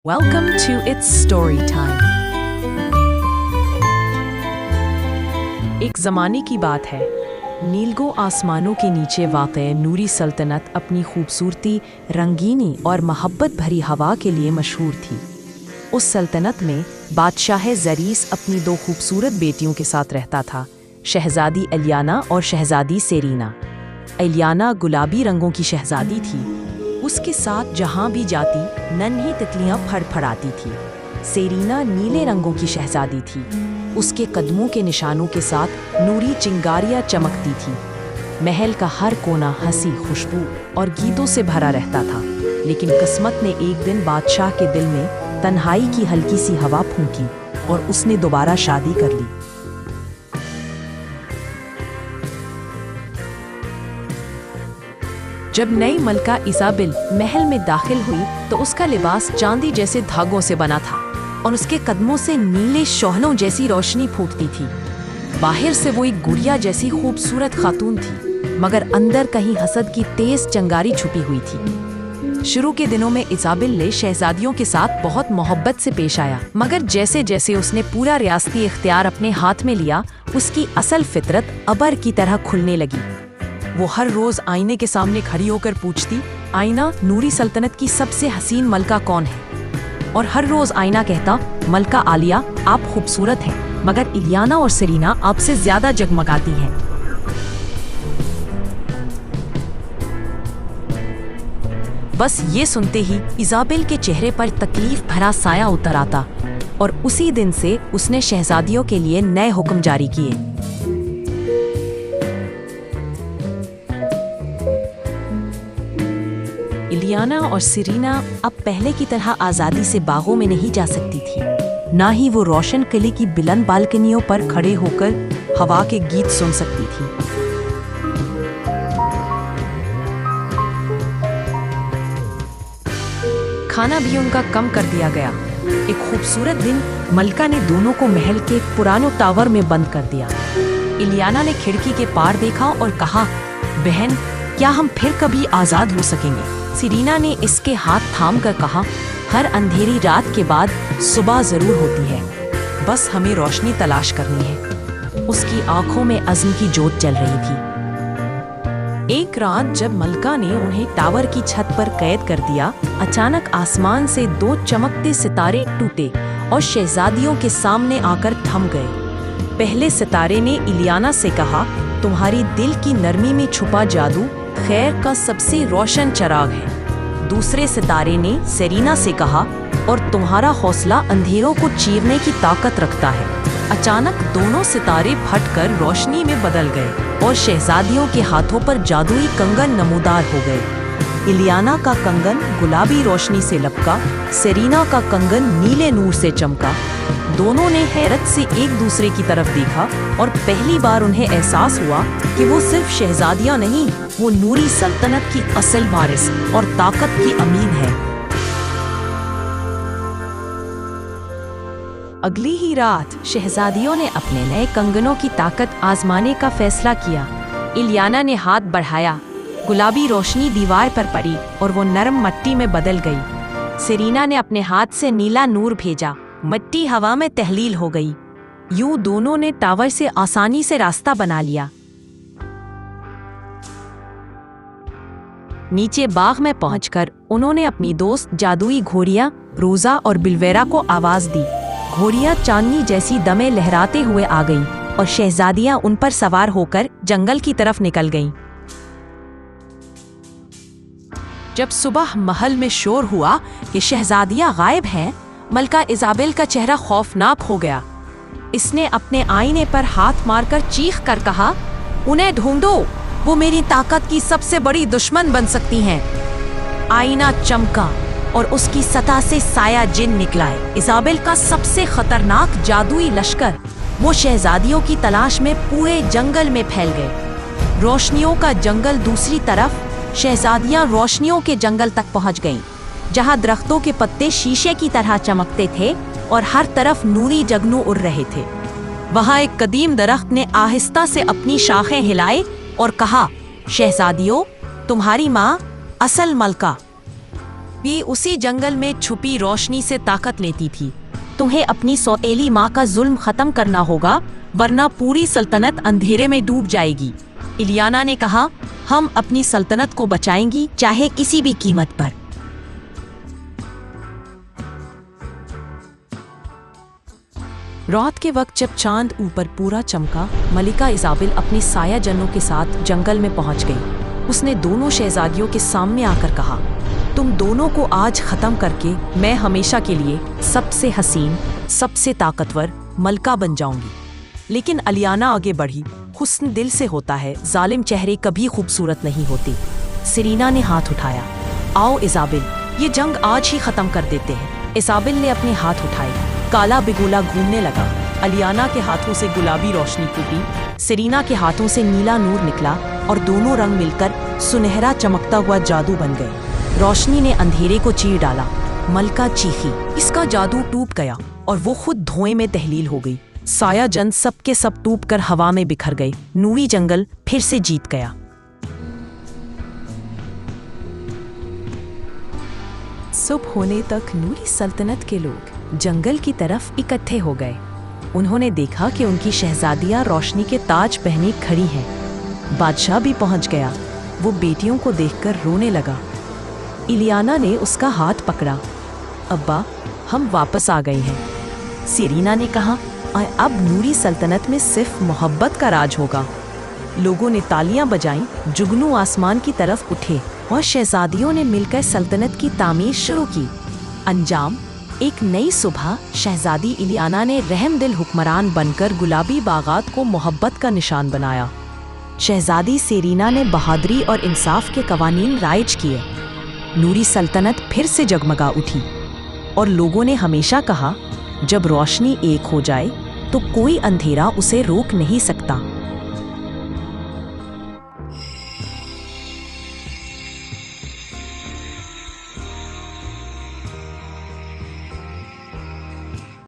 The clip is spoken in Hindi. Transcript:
Welcome to It's Story Time. एक ज़माने की बात है, नीलगो आसमानों के नीचे वाक़े नूरी सल्तनत अपनी खूबसूरती, रंगीनी और मोहब्बत भरी हवा के लिए मशहूर थी। उस सल्तनत में बादशाह ज़रीस अपनी दो खूबसूरत बेटियों के साथ रहता था, शहज़ादी एलियाना और शहज़ादी सेरीना। एलियाना गुलाबी रंगों की शहज़ादी थी। उसके साथ जहाँ भी जाती नन्ही तितलियाँ फड़फड़ाती थी। सेरीना नीले रंगों की शहज़ादी थी। उसके कदमों के निशानों के साथ नूरी चिंगारियाँ चमकती थी। महल का हर कोना हंसी, खुशबू और गीतों से भरा रहता था। लेकिन किस्मत ने एक दिन बादशाह के दिल में तन्हाई की हल्की सी हवा फूंकी और उसने दोबारा शादी कर ली। जब नई मलका इज़ाबेल महल में दाखिल हुई तो उसका लिबास चांदी जैसे धागों से बना था और उसके कदमों से नीले शोहलों जैसी रोशनी फूटती थी। बाहर से वो एक गुड़िया जैसी खूबसूरत खातून थी, मगर अंदर कहीं हसद की तेज चिंगारी छुपी हुई थी। शुरू के दिनों में इज़ाबेल ने शहजादियों के साथ बहुत मोहब्बत से पेश आया, मगर जैसे जैसे उसने पूरा रियासती इख्तियार अपने हाथ में लिया, उसकी असल फितरत अबर की तरह खुलने लगी। वो हर रोज आईने के सामने खड़ी होकर पूछती, आईना, नूरी सल्तनत की सबसे हसीन मलका कौन है? और हर रोज आईना कहता, मलका आलिया, आप खूबसूरत हैं, मगर इलियाना और सेरीना आपसे ज्यादा जगमगाती हैं। बस ये सुनते ही इज़ाबेल के चेहरे पर तकलीफ भरा साया उतर आता और उसी दिन से उसने शहजादियों के लिए नए हुक्म जारी किए। इलियाना और सेरीना अब पहले की तरह आज़ादी से बागों में नहीं जा सकती थी। ना ही वो रोशन किले की बुलंद बालकनियों पर खड़े होकर हवा के गीत सुन सकती थी। खाना भी उनका कम कर दिया गया। एक खूबसूरत दिन मलका ने दोनों को महल के पुराने टावर में बंद कर दिया। इलियाना ने खिड़की के पार देखा और कहा, बहन, क्या हम फिर कभी आज़ाद हो सकेंगे? सेरीना ने इसके हाथ थाम कर कहा, हर अंधेरी रात के बाद सुबह जरूर होती है, बस हमें रोशनी तलाश करनी है। उसकी आंखों में अज़्म की जोत जल रही थी। एक रात जब मलका ने उन्हें टावर की छत पर कैद कर दिया, अचानक आसमान से दो चमकते सितारे टूटे और शहजादियों के सामने आकर थम गए। पहले सितारे ने इलियाना से कहा, तुम्हारी दिल की नरमी में छुपा जादू खैर का सबसे रोशन चराग है। दूसरे सितारे ने सेरीना से कहा, और तुम्हारा हौसला अंधेरों को चीरने की ताकत रखता है। अचानक दोनों सितारे फटकर रोशनी में बदल गए और शहजादियों के हाथों पर जादुई कंगन नमूदार हो गए। इलियाना का कंगन गुलाबी रोशनी से लपका, सेरीना का कंगन नीले नूर से चमका। दोनों ने हैरत से एक दूसरे की तरफ देखा और पहली बार उन्हें एहसास हुआ कि वो सिर्फ शहजादियां नहीं, वो नूरी सल्तनत की असल वारिस और ताकत की अमीन है। अगली ही रात शहजादियों ने अपने नए कंगनों की ताकत आजमाने का फैसला किया। इलियाना ने हाथ बढ़ाया, गुलाबी रोशनी दीवार पर पड़ी और वो नरम मिट्टी में बदल गई। सेरीना ने अपने हाथ से नीला नूर भेजा, मिट्टी हवा में तहलील हो गई। यूं दोनों ने टावर से आसानी से रास्ता बना लिया। नीचे बाग में पहुंचकर उन्होंने अपनी दोस्त जादुई घोड़ियां रोजा और बिलवेरा को आवाज दी। घोड़ियां चांदनी जैसी दमे लहराते हुए आ गईं और शहजादियां उन पर सवार होकर जंगल की तरफ निकल गईं। जब सुबह महल में शोर हुआ कि शहजादियां गायब हैं, मलका इज़ाबेल का चेहरा खौफनाक हो गया। इसने अपने आईने पर हाथ मारकर चीख कर कहा, उन्हें ढूंढो, वो मेरी ताकत की सबसे बड़ी दुश्मन बन सकती हैं। आईना चमका और उसकी सतह से साया जिन निकला है, इज़ाबेल का सबसे खतरनाक जादुई लश्कर। वो शहजादियों की तलाश में पूरे जंगल में फैल गए। रोशनियों का जंगल दूसरी तरफ, शहजादियां रोशनियों के जंगल तक पहुंच गईं, जहां दरख्तों के पत्ते शीशे की तरह चमकते थे और हर तरफ नूरी जगनू उड़ रहे थे। वहां एक कदीम दरख्त ने आहिस्ता से अपनी शाखें हिलाई और कहा, शहजादियों, तुम्हारी माँ असल मलका। ये उसी जंगल में छुपी रोशनी से ताकत लेती थी। तुम्हें अपनी सौतेली माँ का जुल्म खत्म करना होगा, वरना पूरी सल्तनत अंधेरे में डूब जाएगी। इलियाना ने कहा, हम अपनी सल्तनत को बचाएंगी, चाहे किसी भी कीमत पर। रात के वक्त जब चांद ऊपर पूरा चमका, मलिका इजाबिल अपनी साया जनों के साथ जंगल में पहुंच गई। उसने दोनों शहजादियों के सामने आकर कहा, तुम दोनों को आज खत्म करके मैं हमेशा के लिए सबसे हसीन, सबसे ताकतवर मलका बन जाऊंगी। लेकिन अलियाना आगे बढ़ी। हुस्न दिल से होता है, जालिम चेहरे कभी खूबसूरत नहीं होते। सेरीना ने हाथ उठाया, आओ इजाबिल, ये जंग आज ही खत्म कर देते हैं। इजाबिल ने अपने हाथ उठाए, काला बिगुला घूमने लगा। अलियाना के हाथों से गुलाबी रोशनी फूटी, सेरीना के हाथों से नीला नूर निकला और दोनों रंग मिलकर सुनहरा चमकता हुआ जादू बन गए। रोशनी ने अंधेरे को चीर डाला। मलका चीखी, इसका जादू टूट गया और वो खुद धुएं में तहलील हो गई। साया जन सब के सब टूट कर हवा में बिखर गए। नूरी जंगल फिर से जीत गया। सुबह होने तक नूरी सल्तनत के लोग जंगल की तरफ इकट्ठे हो गए। उन्होंने देखा कि उनकी शहजादियां रोशनी के ताज पहने खड़ी हैं। बादशाह भी पहुंच गया। वो बेटियों को देखकर रोने लगा। इलियाना ने उसका हाथ पकड़ा, अब्बा, हम वापस आ गए हैं। सेरीना ने कहा, अब नूरी सल्तनत में सिर्फ मोहब्बत का राज होगा। लोगों ने तालियां बजाईं, जुगनू आसमान की तरफ उठे और शहजादियों ने मिलकर सल्तनत की तामीर शुरू की। अंजाम, एक नई सुबह शहजादी इलियाना ने रहमदिल हुक्मरान बनकर गुलाबी बागात को मोहब्बत का निशान बनाया। शहजादी सेरीना ने बहादुरी और इंसाफ के कवानीन राइज किए। नूरी सल्तनत फिर से जगमगा उठी और लोगों ने हमेशा कहा, जब रोशनी एक हो जाए तो कोई अंधेरा उसे रोक नहीं सकता।